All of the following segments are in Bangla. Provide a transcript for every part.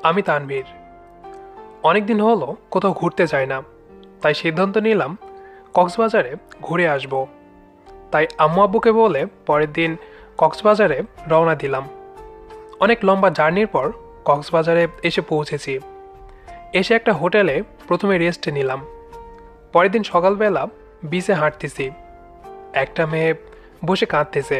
আমি তানভীর। অনেকদিন হলো কোথাও ঘুরতে যাই না, তাই সিদ্ধান্ত নিলাম কক্সবাজারে ঘুরে আসব। তাই আম্মু আব্বুকে বলে পরের দিন কক্সবাজারে রওনা দিলাম। অনেক লম্বা জার্নির পর কক্সবাজারে এসে পৌঁছেছি। এসে একটা হোটেলে প্রথমে রেস্ট নিলাম। পরের দিন সকালবেলা বিচে হাঁটতেছি, একটা মেয়ে বসে কাঁদতেছে।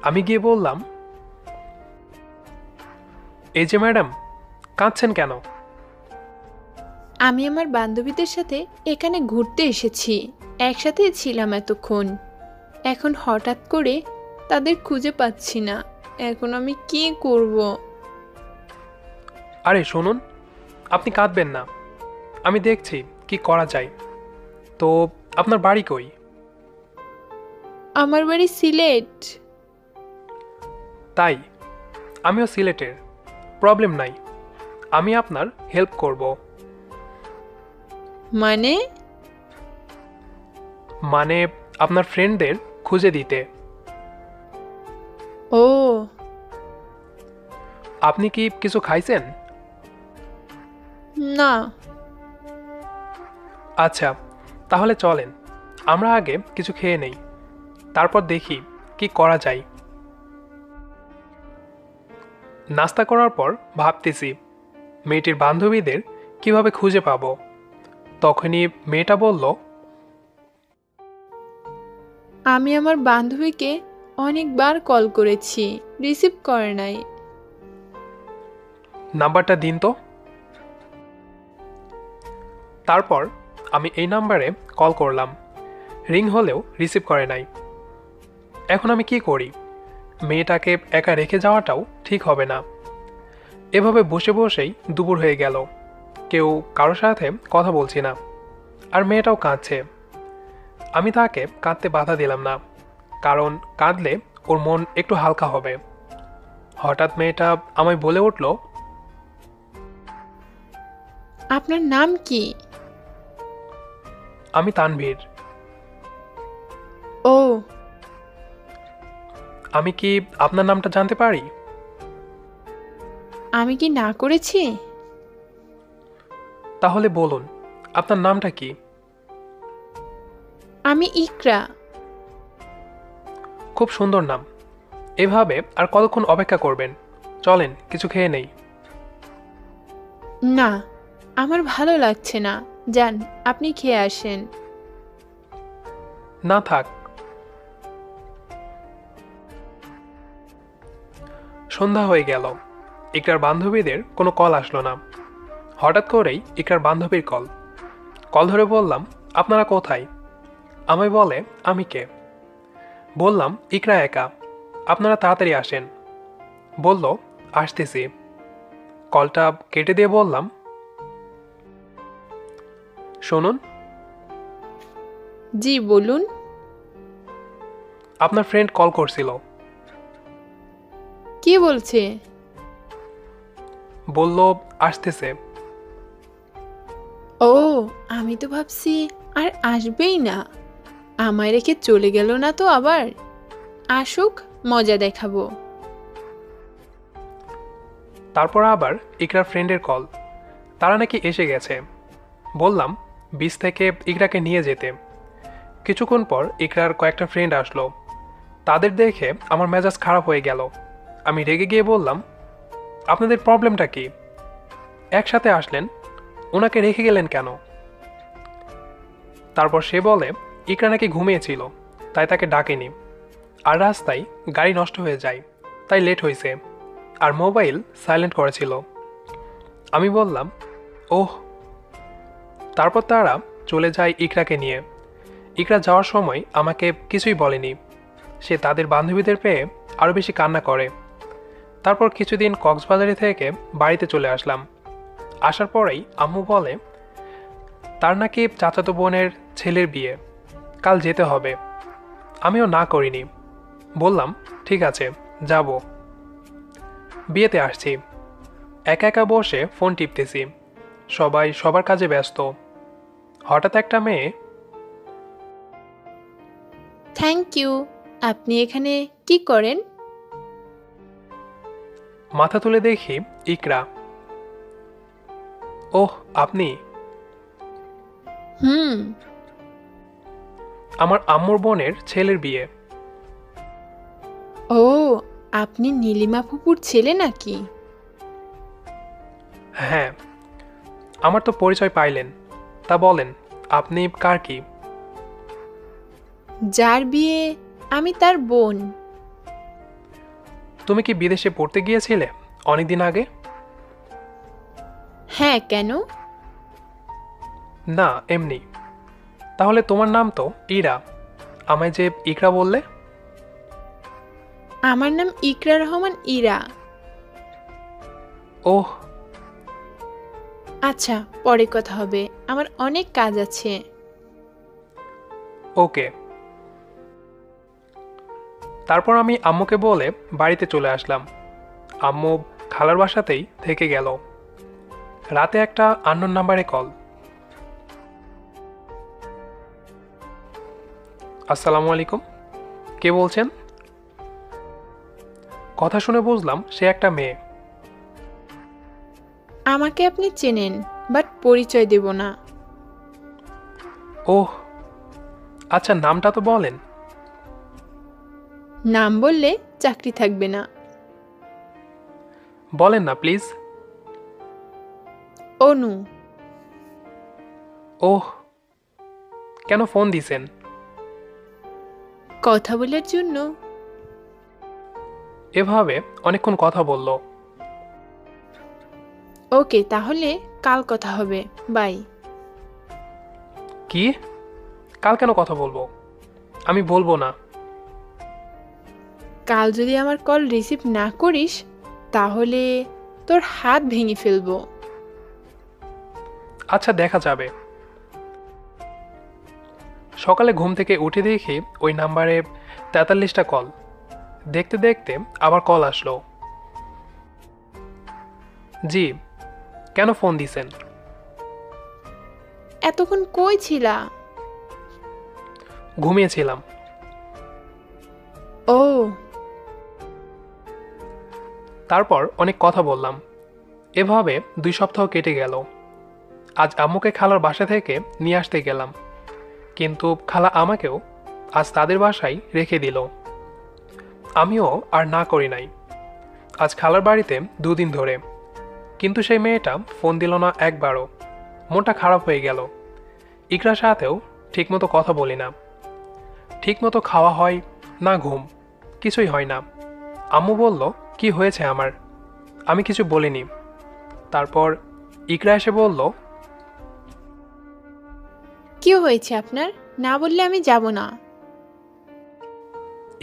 আমি গিয়ে বললাম, এই যে ম্যাডাম, কাঁদছেন কেন? আমি আমার বান্ধবীদের সাথে এখানে ঘুরতে এসেছি। একসাথে ছিলাম এতক্ষণ। এখন হঠাৎ করে তাদের খুঁজে পাচ্ছি না। এখন আমি কি করব? আরে শুনুন, আপনি কাঁদবেন না, আমি দেখছি কি করা যায়। তো আপনার বাড়ি কই? আমার বাড়ি সিলেট। তাই? আমিও সিলেটের। প্রবলেম নাই, আমি আপনার হেল্প করব। মানে? মানে আপনার ফ্রেন্ডদের খুঁজে দিতে। ও, আপনি কি কিছু খাইছেন? না। আচ্ছা, তাহলে চলেন, আমরা আগে কিছু খেয়ে নেই, তারপর দেখি কি করা যায়। নাস্তা করার পর ভাবতেছি মেয়েটির বান্ধবীদের কিভাবে খুঁজে পাবো। তখনই মেয়েটা বলল, আমি আমার বান্ধবীকে অনেকবার কল করেছি, রিসিভ করে নাই। নাম্বারটা দিন তো। তারপর আমি এই নাম্বারে কল করলাম। রিং হলেও রিসিভ করে নাই। এখন আমি কি করি? মেয়েটাকে একা রেখে যাওয়াটাও ঠিক হবে না। এভাবে বসে বসেই দুপুর হয়ে গেল। কেউ কারোর সাথে কথা বলছি না, আর মেয়েটাও কাঁদছে। আমি তাকে কাঁদতে বাধা দিলাম না, কারণ কাঁদলে ওর মন একটু হালকা হবে। হঠাৎ মেয়েটা আমায় বলে উঠল, আপনার নাম কি? আমি তানভীর। ও, আমি কি আপনার নামটা জানতে পারি? আমি কি না করেছি? তাহলে বলুন, আপনার নামটা কি? আমি ইকরা। খুব সুন্দর নাম। এভাবে আর কতক্ষণ অপেক্ষা করবেন? চলেন কিছু খেয়ে নেই। না, আমার ভালো লাগছে না। যান, আপনি খেয়ে আসেন। না থাক। সন্ধ্যা হয়ে গেল, ইকরার বান্ধবীদের কোনো কল আসলো না। হঠাৎ করেই ইকরার বান্ধবীর কল। কল ধরে বললাম, আপনারা কোথায়? আমায় বলে, আমি কে? বললাম, ইকরা একা, আপনারা তাড়াতাড়ি আসেন। বলল, আসতেছি। কলটা কেটে দিয়ে বললাম, শুনুন, জি বলুন। আপনার ফ্রেন্ড কল করছিল। কি বলছে? বলল আসতেছে। ও, আমি তো ভাবছি আর আসবেই না। আমায় রেখে চলে গেল না তো আবার? আসুক, মজা দেখাবো। তারপর আবার ইকরার ফ্রেন্ডের কল, তারা নাকি এসে গেছে। বললাম বিচ থেকে ইকরাকে নিয়ে যেতে। কিছুক্ষণ পর ইকরার কয়েকটা ফ্রেন্ড আসলো। তাদের দেখে আমার মেজাজ খারাপ হয়ে গেল। আমি রেগে গিয়ে বললাম, আপনাদের প্রবলেমটা কি? একসাথে আসলেন, ওনাকে রেখে গেলেন কেন? তারপর সে বলে, ইকরা নাকি ঘুমিয়েছিল, তাই তাকে ডাকেনি। আর রাস্তায় গাড়ি নষ্ট হয়ে যায়, তাই লেট হয়েছে। আর মোবাইল সাইলেন্ট করেছিল। আমি বললাম, ওহ। তারপর তারা চলে যায় ইকরাকে নিয়ে। ইকরা যাওয়ার সময় আমাকে কিছুই বলেনি। সে তাদের বান্ধবীদের পেয়ে আরও বেশি কান্না করে। তারপর কিছুদিন কক্সবাজারে থেকে বাড়িতে চলে আসলাম। আসার পরেই আম্মু বলে, তার নাকি চাচাতো বোনের ছেলের বিয়ে, কাল যেতে হবে। আমিও না করিনি, বললাম ঠিক আছে, যাব। বিয়েতে আসছি। একা একা বসে ফোন টিপতেছি, সবাই সবার কাজে ব্যস্ত। হঠাৎ একটা মেয়ে, থ্যাংক ইউ। আপনি এখানে কি করেন? মাথা তুলে দেখি ইকরা। ওহ, আপনি? হুম। আমার আম্মুর বোনের ছেলের বিয়ে। ও, আপনি নীলিমা ফুপুর ছেলে নাকি? হ্যাঁ, আমার তো পরিচয় পাইলেন। তা বলেন, আপনি কার কি? যার বিয়ে, আমি তার বোন। তুমি কি বিদেশে পড়তে গিয়েছিলে অনেকদিন আগে? হ্যাঁ, কেন? না, এমনি। তাহলে তোমার নাম তো ইরা। আমায় যে ইকরা বললে। আমার নাম ইকরা রহমান ইরা। ওহ, আচ্ছা, পরে কথা হবে, আমার অনেক কাজ আছে। ওকে। তারপর আমি আম্মুকে বলে বাড়িতে চলে আসলাম। আম্মু খালার বাসাতেই থেকে গেল। রাতে একটা আননোন নাম্বারে কল। আসসালামু আলাইকুম, কে বলছেন? কথা শুনে বুঝলাম সে একটা মেয়ে। আমাকে আপনি চেনেন, বাট পরিচয় দেব না। ওহ, আচ্ছা, নামটা তো বলেন। নাম বললে চাকরি থাকবে না। বলেন না প্লিজ। অনু। ওহ, কেন ফোন দিছেন? কথা বলার জন্য। এভাবে অনেকক্ষণ কথা বলল। ওকে, তাহলে কাল কথা হবে। বাই। কি? কাল কেন কথা বলবো? আমি বলবো না। কাল যদি আমার কল রিসিভ না করিস, তাহলে তোর হাত ভেঙে ফেলবো। আচ্ছা, দেখা যাবে। সকালে ঘুম থেকে উঠে দেখি ওই নাম্বারে 43টা কল। দেখতে দেখতে আবার কল আসলো। জি, কেন ফোন দিছেন? এতক্ষণ কই ছিলা? ঘুমিয়েছিলাম। ও। তারপর অনেক কথা বললাম। এভাবে 2 সপ্তাহ কেটে গেল। আজ আম্মুকে খালার বাসা থেকে নিয়ে আসতে গেলাম, কিন্তু খালা আমাকেও আজ তাদের বাসায় রেখে দিল। আমিও আর না করি নাই। আজ খালার বাড়িতে 2 দিন ধরে, কিন্তু সেই মেয়েটা ফোন দিল না একবারও। মনটা খারাপ হয়ে গেল। ইকরার সাথেও ঠিকমতো কথা বলি না। ঠিকমতো খাওয়া হয় না, ঘুম কিছুই হয় না। আম্মু বলল কি হয়েছে আমার, আমি কিছু বলিনি। তারপর ইকরা এসে বলল, কি হয়েছে আপনার? না বললে আমি যাব না।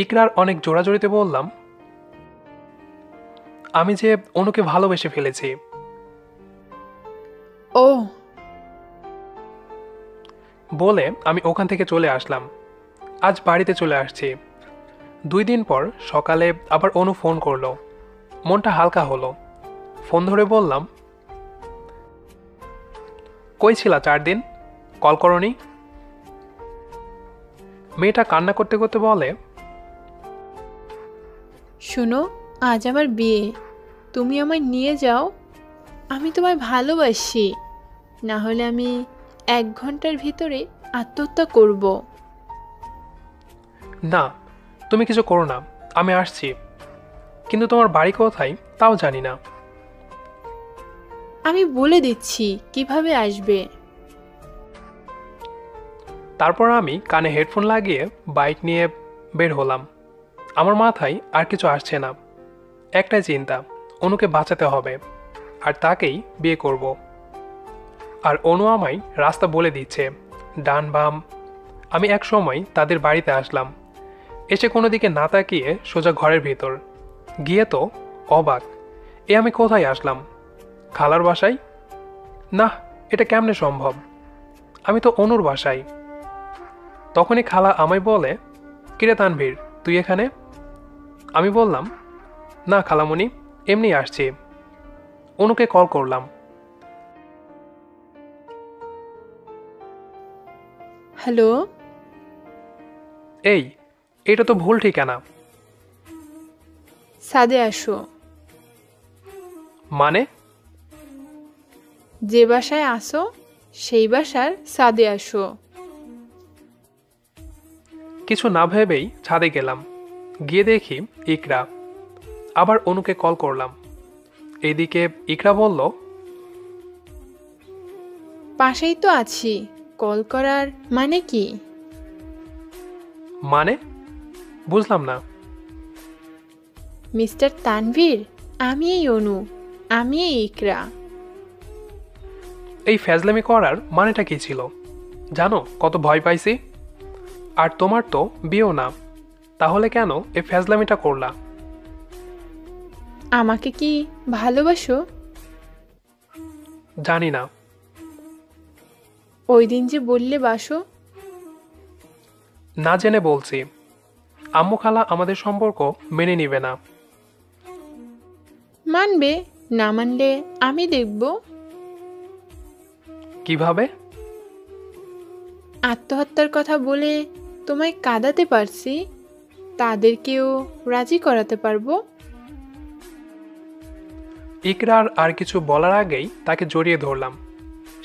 ইকরার অনেক জোরাজোরিতে বললাম, আমি যে অনুকে ভালোবেসে ফেলেছি। ও। বলে আমি ওখান থেকে চলে আসলাম। আজ বাড়িতে চলে আসছি। 2 দিন পর সকালে আবার অনু ফোন করলো। মনটা হালকা হলো। ফোন ধরে বললাম, কই ছিলা 4 দিন, কল করনি? মেয়েটা কান্না করতে করতে বলে, শোনো, আজ আমার বিয়ে, তুমি আমায় নিয়ে যাও। আমি তোমায় ভালোবাসি, না হলে আমি 1 ঘন্টার ভিতরে আত্মহত্যা করব। না, তুমি কিছু করো না, আমি আসছি। কিন্তু তোমার বাড়ি কোথায় তাও জানি না। আমি বলে দিচ্ছি কিভাবে আসবে। তারপর আমি কানে হেডফোন লাগিয়ে বাইক নিয়ে বের হলাম। আমার মাথায় আর কিছু আসছে না। একটাই চিন্তা, অনুকে বাঁচাতে হবে, আর তাকেই বিয়ে করব। আর অনু আমায় রাস্তা বলে দিচ্ছে, ডান বাম। আমি এক সময় তাদের বাড়িতে আসলাম। এসে কোনো দিকে না তাকিয়ে সোজা ঘরের ভিতর গিয়ে তো অবাক, এ আমি কোথায় আসলাম? খালার বাসায়? না, এটা কেমনে সম্ভব? আমি তো অনুর বাসায়। তখনই খালা আমায় বলে, কিরে তানভীর, তুই এখানে? আমি বললাম, না খালামণি, এমনি আসছি। অনুকে কল করলাম। হ্যালো। এই, এটা তো ভুল ঠিকানা। ছাদে আসো। মানে? যে বাসায় আসো সেই বাসার ছাদে আসো। কিছু না ভেবেই ছাদে গেলাম। গিয়ে দেখি ইকরা। আবার অনুকে কল করলাম। এইদিকে ইকরা বলল, পাশেই তো আছি, কল করার মানে কি? মানে? বুঝলাম না। মিস্টার তানভীর, আমি এই অনু, আমি এই ইকরা। এই ফ্যাজলামি করার মানেটা কি ছিল? জানো কত ভয় পাইছি? আর তোমার তো বিয়েও না, তাহলে কেন এই ফ্যাজলামিটা করলা? আমাকে কি ভালোবাসো? জানি না। ওই দিন যে বললে বাসো। না জেনে বলছি। আম্মু খালা আমাদের সম্পর্ক মেনে নিবে না। মানবে, না মানলে আমি দেখব। কিভাবে? আত্মহত্যার কথা বলে তোমায় কাঁদাতে পারছি, তাদেরকেও রাজি করাতে পারবো। ইকরার আর কিছু বলার আগেই তাকে জড়িয়ে ধরলাম।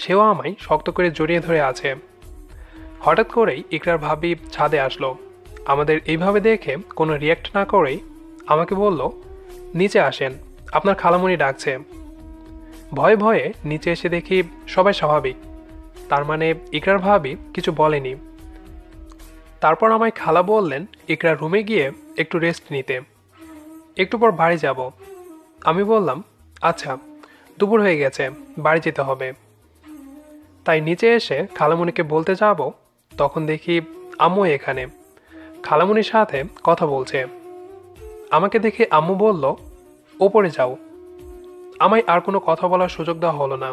সেও আমায় শক্ত করে জড়িয়ে ধরে আছে। হঠাৎ করেই ইকরার ভাবি ছাদে আসলো। আমাদের এইভাবে দেখে কোনো রিয়াক্ট না করেই আমাকে বলল, নিচে আসেন, আপনার খালামণি ডাকছে। ভয়ে ভয়ে নিচে এসে দেখি সবাই স্বাভাবিক। তার মানে ইকরার ভাবি কিছু বলেনি। তারপর আমায় খালা বললেন ইকরার রুমে গিয়ে একটু রেস্ট নিতে, একটু পর বাড়ি যাব। আমি বললাম, আচ্ছা, দুপুর হয়ে গেছে, বাড়ি যেতে হবে। তাই নিচে এসে খালামণিকে বলতে যাব, তখন দেখি আম্মু এখানে খালামণির সাথে কথা বলছে। আমাকে দেখে আম্মু বলল, ওপরে যাও। আমায় আর কোনো কথা বলার সুযোগ দেওয়া হলো না।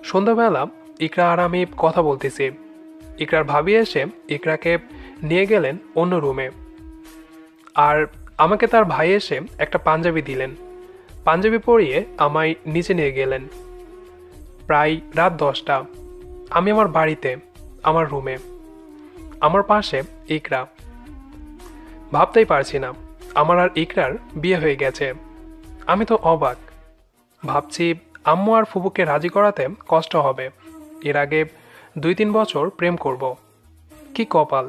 সন্ধ্যাবেলা ইকরা আর আমি কথা বলতেছি। ইকরার ভাবি এসে ইকরাকে নিয়ে গেলেন অন্য রুমে। আর আমাকে তার ভাই এসে একটা পাঞ্জাবি দিলেন। পাঞ্জাবি পরিয়ে আমায় নিচে নিয়ে গেলেন। প্রায় রাত 10টা। আমি আমার বাড়িতে, আমার রুমে, আমার পাশে ইকরা। ভাবতেই পারছি না আমার আর ইকরার বিয়ে হয়ে গেছে। আমি তো অবাক। ভাবছি আম্মু আর ফুপুকে রাজি করাতে কষ্ট হবে। এর আগে 2-3 বছর প্রেম করব। কি কপাল!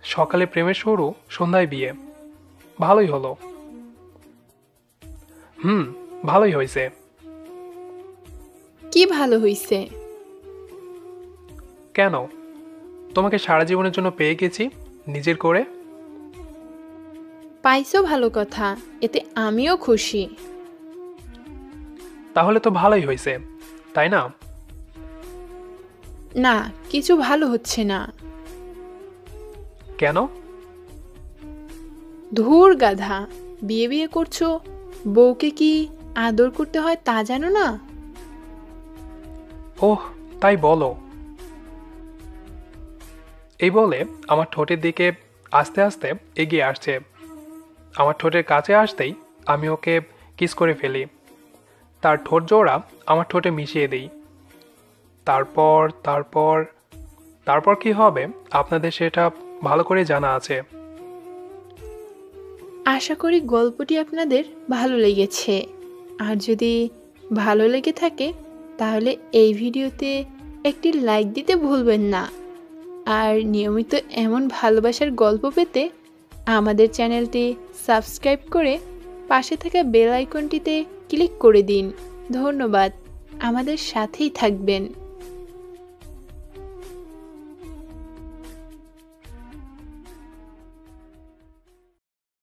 সকালে প্রেমের শুরু, সন্ধ্যায় বিয়ে। ভালোই হলো। ভালোই হয়েছে। কি ভালো হইছে? কেন? তোমাকে সারা জীবনের জন্য পেয়ে গেছি নিজের করে। পাইছো ভালো কথা, এতে আমিও খুশি। তাহলে তো ভালোই হয়েছে, তাই না? না, কিছু ভালো হচ্ছে না। কেন? ধুর গাধা, বিয়ে বিয়ে করছো, বউকে কি আদর করতে হয় তা জানো না? ওহ, তাই বলো। এই বলে আমার ঠোঁটের দিকে আস্তে আস্তে এগিয়ে আসছে। আমার ঠোঁটের কাছে আসতেই আমি ওকে কিস করে ফেলি। তার ঠোঁট জোড়া আমার ঠোঁটে মিশিয়ে দিই। তারপর তারপর তারপর কি হবে আপনাদের সেটা ভালো করে জানা আছে। আশা করি গল্পটি আপনাদের ভালো লেগেছে। আর যদি ভালো লেগে থাকে তাহলে এই ভিডিওতে একটি লাইক দিতে ভুলবেন না। আর নিয়মিত এমন ভালোবাসার গল্প পেতে আমাদের চ্যানেলটি সাবস্ক্রাইব করে পাশে থাকা বেল আইকনটিতে ক্লিক করে দিন। ধন্যবাদ, আমাদের সাথেই থাকবেন।